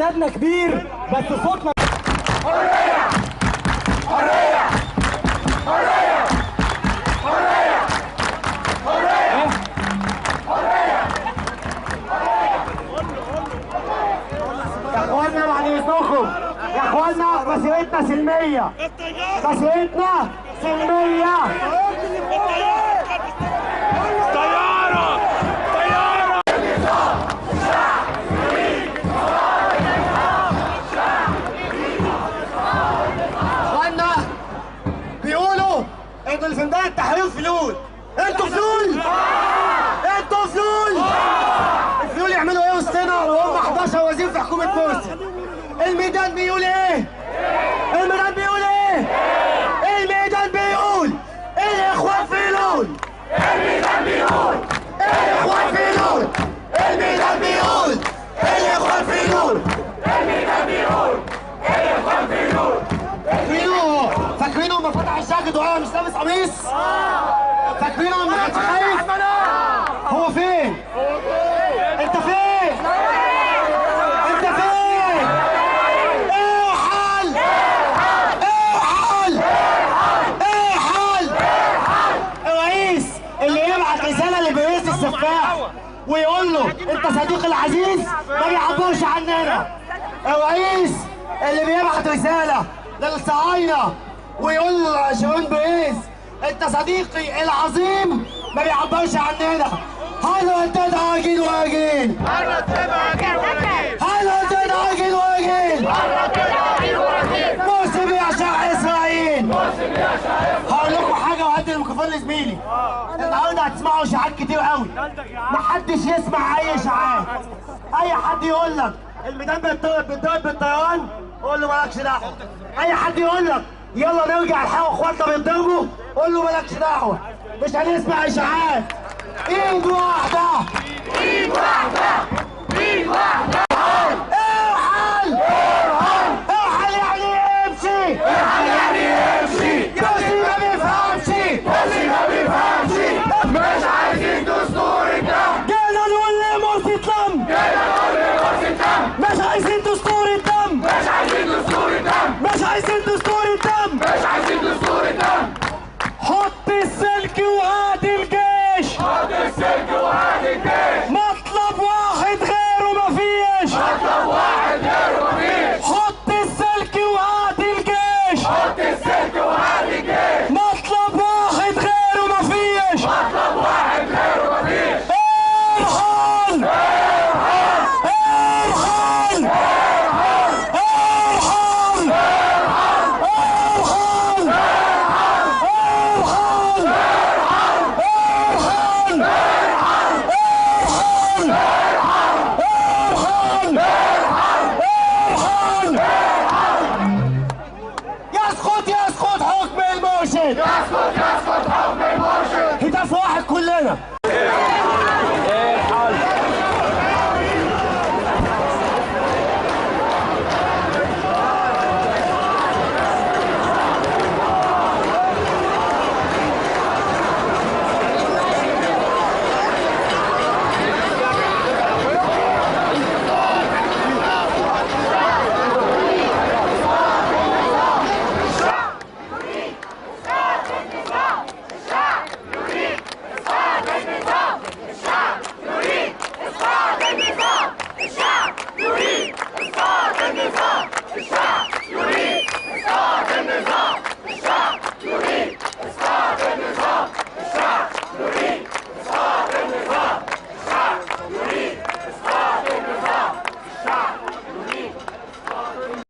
عددنا كبير بس صوتنا حرية حرية حرية حرية حرية حرية. يا اخوانا بعد اذنكم، يا اخوانا مسيرتنا سلمية، مسيرتنا سلمية. طيارة طيارة. اخوانا بيقولوا ان اللي في ميدان التحرير فلول. انتوا فلول؟ انتوا فلول؟ الفلول يعملوا ايه وسطنا وهم 11 وزير في حكومة مرسي؟ الميدان بيقول ايه؟ الميدان بيقول ايه؟ الميدان بيقول الاخوان فلول. الميدان بيقول الاخوان فلول. الميدان بيقول الاخوان فلول. الميدان بيقول الاخوان فلول. فاكرينه لما فتح الجاكيت وهو مش لابس قميص؟ فاكرينه لما كانش خايف؟ هو فين؟ انت فين؟ انت فين؟ ايه حل؟ ايه حل؟ ايه حل؟ الرئيس اللي يبعت رساله لبريس السفاح ويقول له انت صديقي العزيز ما بيعبرش عننا. الرئيس اللي بيبعت رساله للصهاينه ويقول له شيرين بريس انت صديقي العظيم ما بيعبرش عننا. هلا انت عاجل واجل، مرة تبقى عجيل وراجيل، هلا انت عاجل واجل. مرة تبقى عجيل وراجيل. مرسي بيعشق اسرائيل. مرسي بيعشق. هقول لكم حاجه وهدي الميكروفون لزميلي. النهارده هتسمعوا اشاعات كتير قوي، محدش يسمع اي اشاعات. اي حد يقول لك الميدان بيتضرب بالطيران قول له مالكش دعوه. اي حد يقول لك يلا نرجع الحقوا اخواتنا بيتضربوا قول له مالكش دعوه. مش هنسمع اشاعات. ايد واحده، ايد واحدة، ايد واحدة. ارحل ارحل يعني امشي، ارحل يعني امشي. مرسي ما بيفهمش، مرسي ما بيفهمش. مش عايزين دستور الدم. جينا نقول لمرسي اتلم، جينا نقول لمرسي الدم. مش عايزين دستور الدم، مش عايزين دستور الدم. مش عايزين دستور الدم.